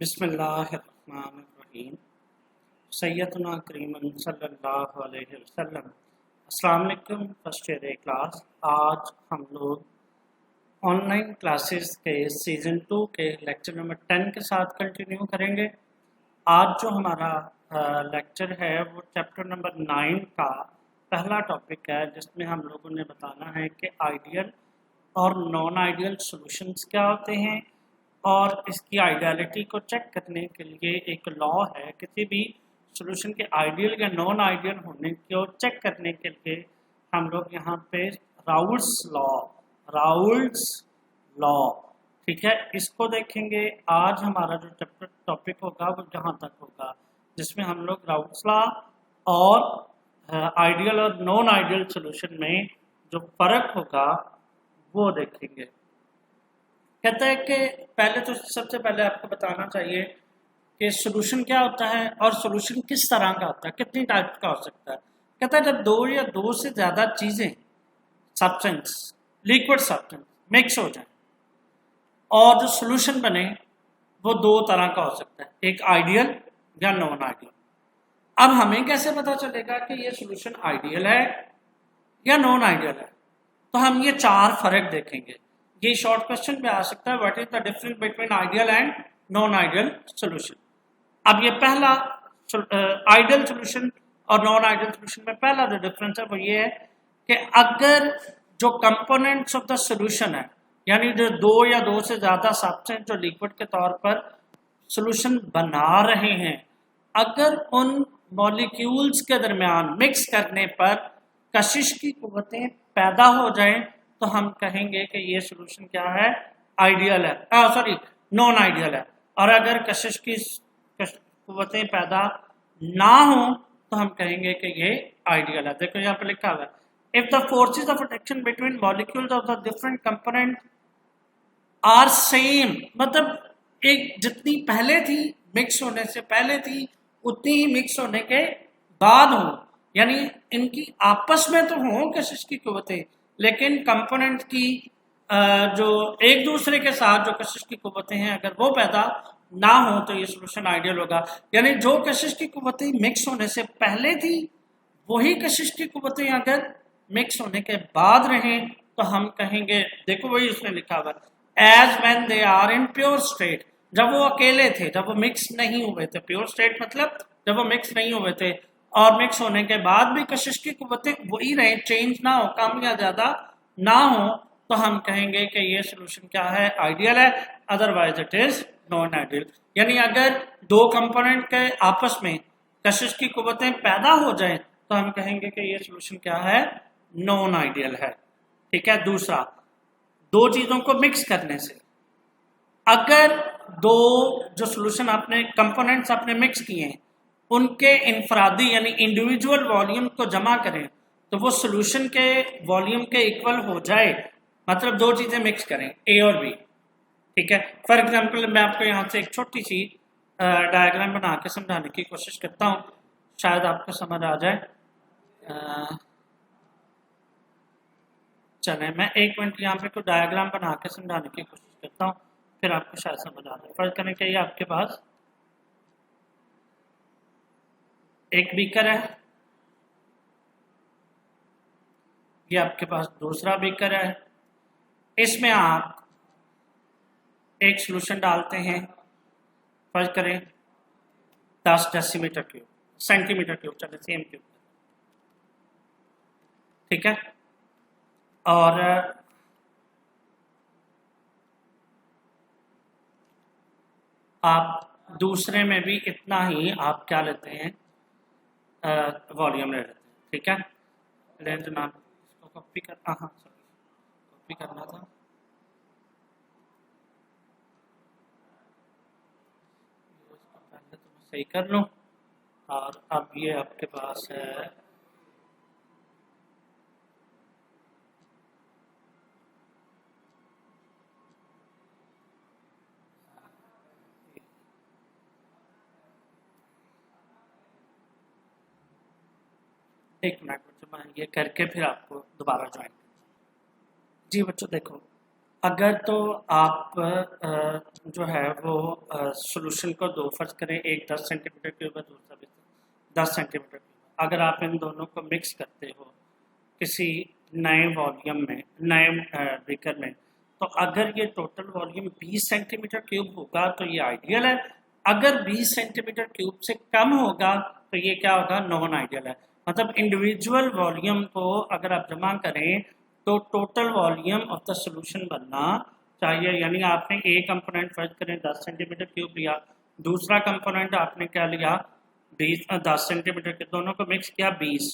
बिस्मिल्लाहिर्रहमानिर्रहीम। सैयदना करीमन सल्लल्लाहु अलैहि वसल्लम। अस्सलाम वालेकुम फर्स्ट ईयर क्लास। आज हम लोग ऑनलाइन क्लासेस के सीज़न 2 के लेक्चर नंबर 10 के साथ कंटिन्यू करेंगे। आज जो हमारा लेक्चर है वो चैप्टर नंबर 9 का पहला टॉपिक है, जिसमें हम लोगों ने बताना है कि आइडियल और नॉन आइडियल सॉल्यूशंस क्या होते हैं, और इसकी आइडियलिटी को चेक करने के लिए एक लॉ है। किसी भी सॉल्यूशन के आइडियल या नॉन आइडियल होने को चेक करने के लिए हम लोग यहाँ पे राउल्स लॉ, ठीक है, इसको देखेंगे। आज हमारा जो चैप्टर टॉपिक होगा वो जहाँ तक होगा, जिसमें हम लोग राउल्स लॉ और आइडियल और नॉन आइडियल सॉल्यूशन में जो फर्क होगा वो देखेंगे। कहता है कि पहले तो सबसे पहले आपको बताना चाहिए कि सॉल्यूशन क्या होता है और सॉल्यूशन किस तरह का होता है, कितनी टाइप का हो सकता है। कहता है जब दो या दो से ज़्यादा चीज़ें, सब्सटेंस, लिक्विड सब्सटेंस मिक्स हो जाए और जो सॉल्यूशन बने वो दो तरह का हो सकता है, एक आइडियल या नॉन आइडियल। अब हमें कैसे पता चलेगा कि ये सॉल्यूशन आइडियल है या नॉन आइडियल है? तो हम ये चार फर्क देखेंगे। ये शॉर्ट क्वेश्चन पे आ सकता है, what is the difference between ideal and non ideal solution. अब ये पहला आइडियल सॉल्यूशन और नॉन आइडियल सॉल्यूशन में पहला जो डिफरेंस है वो ये है कि अगर जो कंपोनेंट्स ऑफ द सॉल्यूशन है, यानी जो दो या दो से ज्यादा सब्सटेंस जो लिक्विड के तौर पर सॉल्यूशन बना रहे हैं, अगर उन मॉलिक्यूल्स के दरमियान मिक्स करने पर कशिश की कुव्वतें पैदा हो जाएं तो हम कहेंगे कि ये सॉल्यूशन क्या है, आइडियल है, सॉरी नॉन आइडियल है। और अगर कशिश की कुव्वतें पैदा ना हो तो हम कहेंगे कि ये आइडियल है। देखो यहाँ पे लिखा हुआ है, if the forces of attraction between molecules of the different component are same, मतलब एक जितनी पहले थी मिक्स होने से पहले थी उतनी ही मिक्स होने के बाद हो, यानी इनकी आपस में तो हो कशिश की कुव्वतें, लेकिन कंपोनेंट की जो एक दूसरे के साथ जो कशिश की कुव्वतें हैं अगर वो पैदा ना हो तो ये सॉल्यूशन आइडियल होगा। यानी जो कशिश की कुव्वतें मिक्स होने से पहले थी वही कशिश की कुव्वतें अगर मिक्स होने के बाद रहें तो हम कहेंगे, देखो वही उसने लिखा हुआ, as when they are in pure state, जब वो अकेले थे, जब वो मिक्स नहीं हुए थे। प्योर स्टेट मतलब जब वो मिक्स नहीं हुए थे, और मिक्स होने के बाद भी कशिश की कुव्वतें वही रहे, चेंज ना हो, कम या ज्यादा ना हो, तो हम कहेंगे कि ये सॉल्यूशन क्या है, आइडियल है, otherwise it is non ideal. यानी अगर दो कंपोनेंट के आपस में कशिश की कुव्वतें पैदा हो जाए तो हम कहेंगे कि ये सॉल्यूशन क्या है, नॉन आइडियल है। ठीक है। दूसरा, दो चीजों को मिक्स करने से, अगर दो जो सॉल्यूशन आपने कंपोनेंट्स आपने मिक्स किए हैं उनके इनफरादी यानी इंडिविजुअल वॉल्यूम को जमा करें तो वो सॉल्यूशन के वॉल्यूम के इक्वल हो जाए, मतलब दो चीजें मिक्स करें ए और बी। ठीक है। फॉर एग्जांपल मैं आपको यहाँ से एक छोटी सी डायग्राम बना के समझाने की कोशिश करता हूँ, शायद आपको समझ आ जाए। चले मैं एक मिनट यहाँ पे कोई डायग्राम बना के समझाने की कोशिश करता हूँ, फिर आपको शायद समझ आ जाए। फर्ज करने के लिए आपके पास एक बीकर है, ये आपके पास दूसरा बीकर है, इसमें आप एक सॉल्यूशन डालते हैं, फर्ज करें 10 डेसीमीटर क्यूब, सेंटीमीटर क्यूब, चले सेम क्यूब, ठीक है। और आप दूसरे में भी इतना ही आप क्या लेते हैं, वॉल्यूम ले लेते हैं, ठीक है। ले जनाब, इसको कॉपी कर, हाँ सॉरी कॉपी करना था, पहले तो मैं सही कर लूँ। और अब ये आपके पास है एक मिनट बच्चों, मैं ये करके फिर आपको दोबारा ज्वाइन। जी बच्चों देखो, अगर तो आप जो है वो सॉल्यूशन को दो फर्ज करें, एक 10 सेंटीमीटर क्यूब है, दूसरा भी 10 सेंटीमीटर क्यूब। अगर आप इन दोनों को मिक्स करते हो किसी नए वॉल्यूम में, नए बीकर में, तो अगर ये टोटल वॉल्यूम 20 सेंटीमीटर क्यूब होगा तो ये आइडियल है। अगर 20 सेंटीमीटर क्यूब से कम होगा तो ये क्या होगा, नॉन आइडियल है। मतलब इंडिविजुअल वॉल्यूम को अगर आप जमा करें तो total volume of the solution बनना चाहिए। यानी आपने एक कंपोनेंट फर्ज करें 10 सेंटीमीटर क्यूब लिया, दूसरा कंपोनेंट आपने क्या लिया 10 सेंटीमीटर के, दोनों को मिक्स किया 20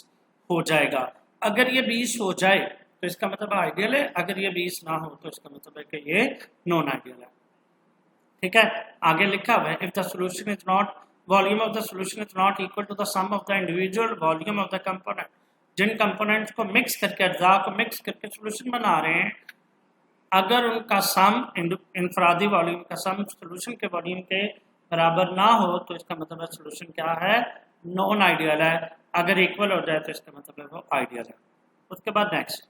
हो जाएगा। अगर ये 20 हो जाए तो इसका मतलब आइडियल है, अगर ये 20 ना हो तो इसका मतलब है कि ये नॉन आइडियल है। ठीक है, आगे लिखा हुआ है if the solution is not, volume of the solution is not equal to the sum of the individual volume of the component. जिन कंपोनेंट्स को मिक्स करके, अज्जा को मिक्स करके सॉल्यूशन बना रहे हैं, अगर उनका सम, इंफरादी वॉल्यूम का सम सॉल्यूशन के वॉल्यूम के बराबर ना हो तो इसका मतलब है सॉल्यूशन क्या है, नॉन आइडियल है। अगर इक्वल हो जाए तो इसका मतलब है वो आइडियल है। उसके बाद next,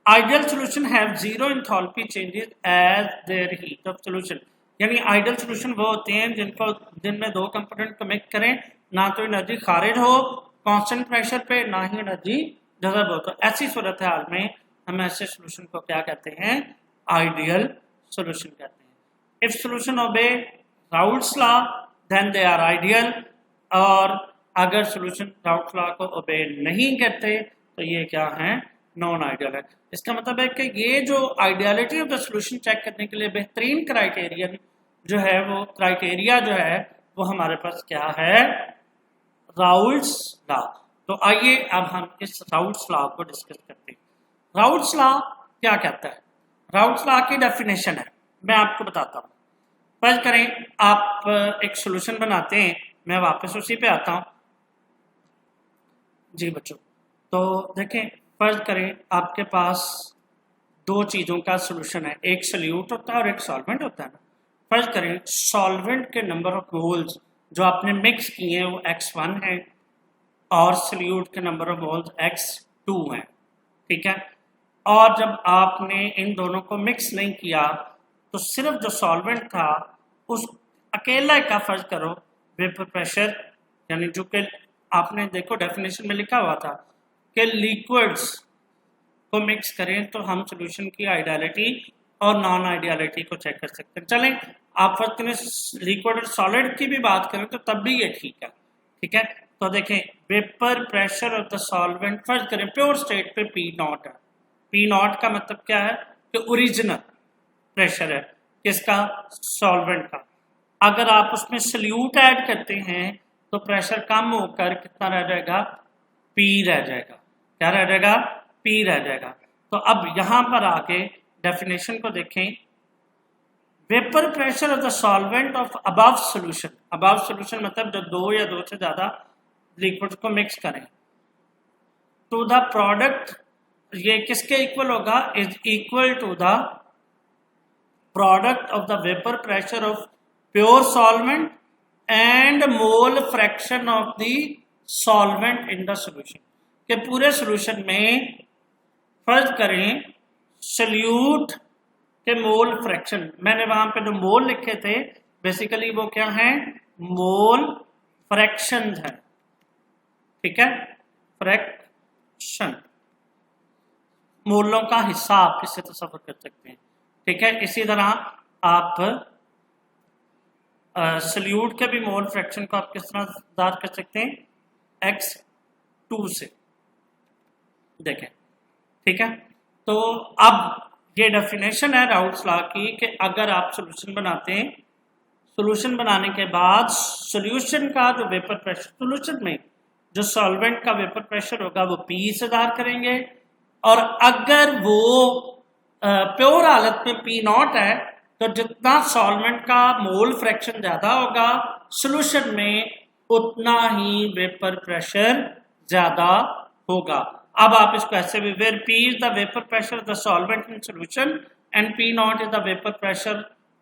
ideal solution have zero enthalpy changes as their heat of solution. यानी आइडियल सॉल्यूशन वो होते हैं जिनमें दो कंपोनेंट को मिक्स करें, ना तो एनर्जी खारिज हो कांस्टेंट प्रेशर पे, ना ही एनर्जी जज़ब हो। तो ऐसी सूरत हाल में हम ऐसे सॉल्यूशन को क्या कहते हैं, आइडियल सॉल्यूशन कहते हैं। If solution obey Raoult's law then they are ideal, और अगर सॉल्यूशन राउल्ट्स लॉ को ओबे नहीं करते तो ये क्या है, नॉन आइडियल है। इसका मतलब है कि ये जो ideality of the solution check करने के लिए बेहतरीन क्राइटेरियन जो है, वो क्राइटेरिया जो है वो हमारे पास क्या है, राउल्ट्स लॉ। तो आइए अब हम इस राउल्ट्स लॉ को डिस्कस करते हैं। राउल्ट्स लॉ क्या कहता है, राउल्ट्स लॉ की डेफिनेशन है, मैं आपको बताता हूँ। फर्ज करें आप एक सॉल्यूशन बनाते हैं, मैं वापस उसी पे आता हूँ जी बच्चों। तो देखें, फर्ज करें आपके पास दो चीज़ों का सॉल्यूशन है, एक सॉल्यूट होता है और एक सॉल्वेंट होता है ना। फर्ज करें सॉल्वेंट के नंबर ऑफ मोल्स जो आपने मिक्स किए हैं वो x1 है और सॉल्यूट के नंबर ऑफ मोल्स x2 है। ठीक है, और जब आपने इन दोनों को मिक्स नहीं किया तो सिर्फ जो सॉल्वेंट था उस अकेला का फर्ज करो वेपर प्रेशर, यानी जो कि आपने देखो डेफिनेशन में लिखा हुआ था कि लिक्विड्स को मिक्स करें तो हम सॉल्यूशन की आइडियलिटी और नॉन आइडियलिटी को चेक कर सकते हैं। चलें, आप फर्स्ट करें लिक्विड और सॉलिड की भी बात करें तो तब भी ये ठीक है। ठीक है, तो देखें vapour pressure of the solvent, first करें प्योर स्टेट पे P नॉट है। P नॉट का मतलब क्या है कि ओरिजिनल प्रेशर है किसका, सॉल्वेंट का। अगर आप उसमें सॉल्यूट ऐड करते हैं तो प्रेशर कम होकर कितना रह जाएगा, P रह जाएगा। क्या रह जाएगा, P रह जाएगा। तो अब यहां पर आके डेफिनेशन को देखें, vapour pressure of the solvent of above solution, above solution मतलब जब दो या दो से ज्यादा लिक्विड को मिक्स करें टू द प्रोडक्ट, ये किसके इक्वल होगा, is equal to the product of the vapour pressure of pure solvent and mole fraction of the solvent in the solution. के पूरे सॉल्यूशन में फर्ज करें सॉल्यूट के मोल फ्रैक्शन, मैंने वहां पे जो मोल लिखे थे बेसिकली वो क्या है, मोल फ्रैक्शन है। ठीक है, फ्रैक्शन मोलों का हिस्सा आप इससे तस्वर कर सकते हैं। ठीक है, इसी तरह आप सॉल्यूट के भी मोल फ्रैक्शन को आप किस तरह दार कर सकते हैं, x2 से। देखें, ठीक है, तो अब ये डेफिनेशन है राउल्ट्स लॉ की कि अगर आप सॉल्यूशन बनाते हैं, सॉल्यूशन बनाने के बाद सॉल्यूशन का जो वेपर प्रेशर, सॉल्यूशन में जो सॉल्वेंट का वेपर प्रेशर होगा वो P से दार करेंगे, और अगर वो प्योर हालत में P नॉट है तो जितना सॉल्वेंट का मोल फ्रैक्शन ज्यादा होगा सॉल्यूशन में उतना ही वेपर प्रेशर ज्यादा होगा। अब आप इसको ऐसे भी, where P is the vapor pressure of the solvent in solution and P naught is the vapor pressure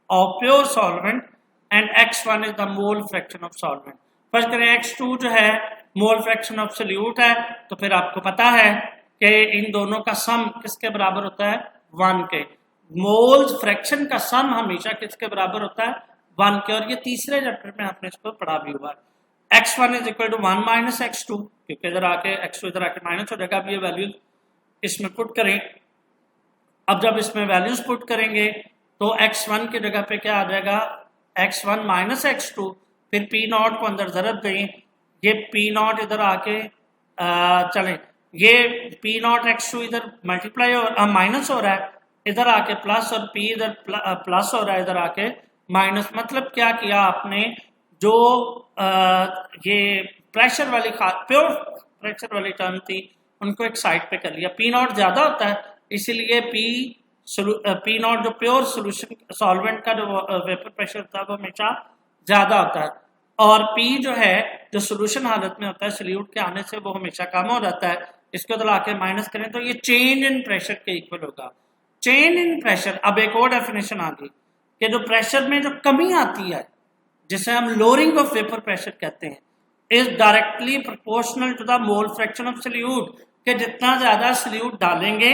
of pure solvent and x1 is the mole fraction of solvent। First करें x2 जो है mole fraction of solute है, तो फिर आपको पता है कि इन दोनों का सम किसके बराबर होता है, 1 के। मोल्स फ्रैक्शन का सम हमेशा किसके बराबर होता है, 1 के। और ये तीसरे चैप्टर में आपने इसको पढ़ा भी हुआ है। x1 is equal to 1 minus x2, क्योंकि इधर आके x2 इधर आके माइनस हो जाएगा। अब ये वैल्यूज इसमें पुट करें। अब जब इसमें वैल्यूज पुट करेंगे तो x1 की जगह पे क्या आ जाएगा, x1 माइनस x2, फिर p0 को अंदर ज़रब दें, ये p0 इधर आके चलें, ये p0 x2 इधर मल्टीप्लाई और माइनस हो रहा है, इधर आके प्लस, और p इधर प्लस हो रहा है, इधर आके माइनस। मतलब क्या किया आपने, जो ये प्रेशर वाली प्योर प्रेशर वाली टर्म थी उनको एक साइड पे कर लिया। p0 ज्यादा होता है, इसीलिए p0 जो प्योर सोल्यूशन सॉल्वेंट का जो वेपर प्रेशर होता है वो हमेशा ज्यादा होता है, और p जो है जो सोल्यूशन हालत में होता है सल्यूट के आने से वो हमेशा कम हो जाता है। इसको तो लाके माइनस करें तो ये चेंज इन प्रेशर के इक्वल होगा। चेंज इन प्रेशर, अब एक और डेफिनेशन आ गई कि जो प्रेशर में जो कमी आती है जिसे हम लोअरिंग ऑफ वेपर प्रेशर कहते हैं, is directly proportional to the mole fraction of solute, कि जितना ज्यादा सल्यूट डालेंगे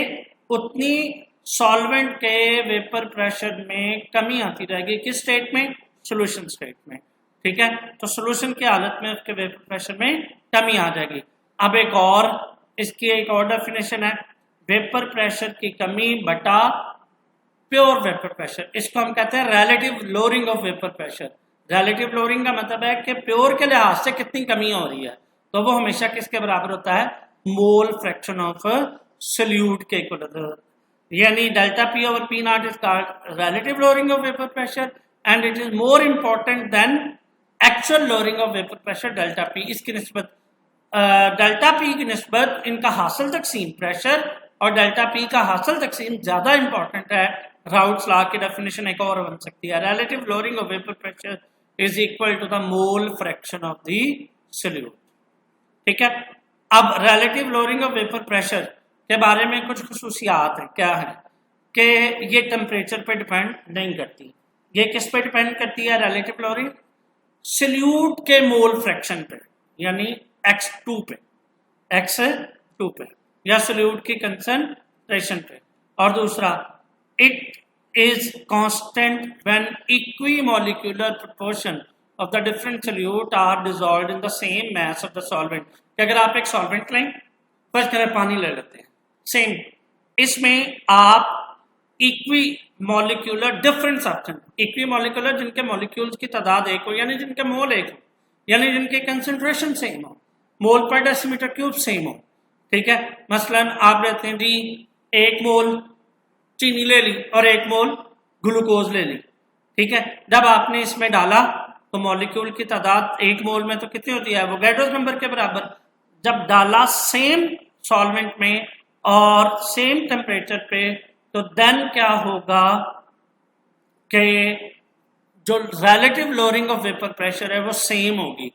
उतनी सॉल्वेंट के वेपर प्रेशर में कमी आती रहेगी। किस स्टेट में, सोल्यूशन स्टेट में, ठीक है। तो सोल्यूशन की हालत में उसके वेपर प्रेशर में कमी आ जाएगी। अब एक और इसकी एक और डेफिनेशन है, वेपर प्रेशर की कमी बटा प्योर वेपर प्रेशर, इसको हम कहते हैं relative lowering of vapour pressure. Relative lowering का मतलब है कि प्योर के लिहाज से कितनी कमी हो रही है, तो वो हमेशा किसके बराबर होता है, मोल फ्रैक्शन ऑफ सल्यूट के इक्वल। यानी delta P over P not is called relative lowering of vapour pressure and it is more important than actual lowering of vapour pressure delta P. इसकी निस्बत डेल्टा पी की निस्बत इनका हासिल तकसीम pressure और डेल्टा पी का हासिल तकसीम ज्यादा इंपॉर्टेंट है। राउट्स लॉ की डेफिनेशन एक और बन सकती है, relative lowering of vapour pressure is equal to the mole fraction of the solute, ठीक है। अब relative lowering of vapour pressure के बारे में कुछ खुसूसियात हैं, क्या है कि ये टेम्परेचर पे डिपेंड नहीं करती। ये किस पे डिपेंड करती है, रिलेटिव लोअरिंग सल्यूट के मोल फ्रैक्शन पे, यानी x2 पे, x2 पे, या सल्यूट की कंसंट्रेशन पे। और दूसरा, it is constant when equimolecular proportion of the different solute are dissolved in the same mass of the solvent. कि अगर आप एक सॉल्वेंट लें, फर्स्ट करें पानी ले लेते हैं, सेम, इसमें आप equi molecular different substance, equi molecular जिनके मॉलिक्यूल्स की तादाद एक हो, यानी जिनके मोल एक हो, यानी जिनके कंसंट्रेशन सेम हो, मोल पर डेसीमीटर क्यूब सेम हो, ठीक है। मसलन आप लेते हैं जी 1 मोल चीनी ले ली और 1 मोल ग्लूकोज ले ली, ठीक है। जब आपने इसमें डाला तो मॉलिक्यूल की तादाद 1 मोल में तो कितनी होती है, एवोगैड्रो नंबर के बराबर। जब डाला सेम सॉल्वेंट में और सेम टेम्परेचर पे, तो देन क्या होगा कि जो relative lowering of vapour pressure है वो सेम होगी।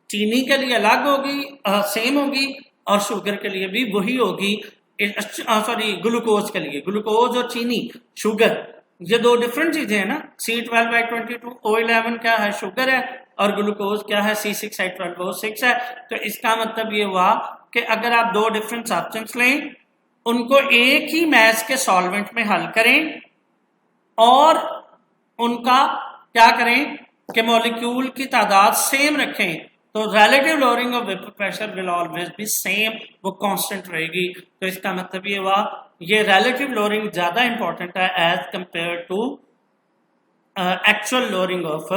चीनी के लिए अलग होगी, सेम होगी, और शुगर के लिए भी वही होगी। सॉरी, ग्लूकोज के लिए, ग्लूकोज और चीनी, शुगर, ये दो डिफरेंट चीजें हैं ना। C12H22 O11 क्या है, शुगर है, और ग्लूकोज क्या है, C6H12O6 है। तो इसका मतलब ये हुआ कि अगर आप दो डिफरेंट सब्सटेंस लें, उनको एक ही मैस के सॉल्वेंट में हल करें और उनका क्या करें कि मॉलिक्यूल की तादाद सेम रखें, तो relative lowering of vapour pressure will always be same, वो कांस्टेंट रहेगी। तो इसका मतलब ये हुआ, ये रिलेटिव लोअरिंग ज्यादा इंपॉर्टेंट है as compare to actual lowering of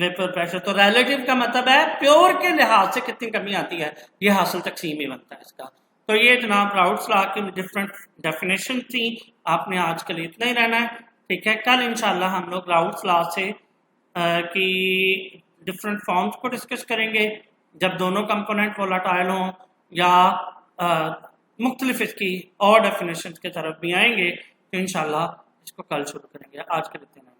vapour pressure. तो रिलेटिव का मतलब है प्योर के लिहाज से कितनी कमी आती है, ये हासिल तकसीम ही बनता है इसका। तो ये जनाब राउट्स लॉ की डिफरेंट डेफिनेशन थी। आपने आज के लिए इतना ही रहना है, ठीक है। कल इंशाल्लाह हम लोग राउट्स लॉ से की डिफरेंट फॉर्म्स को डिस्कस करेंगे, जब दोनों कंपोनेंट वोलाटाइल हों या मुख्तलिफ इसकी और डेफिनेशन की तरफ भी आएंगे। तो इंशाल्लाह इसको कल शुरू करेंगे। आज के लिए इतना।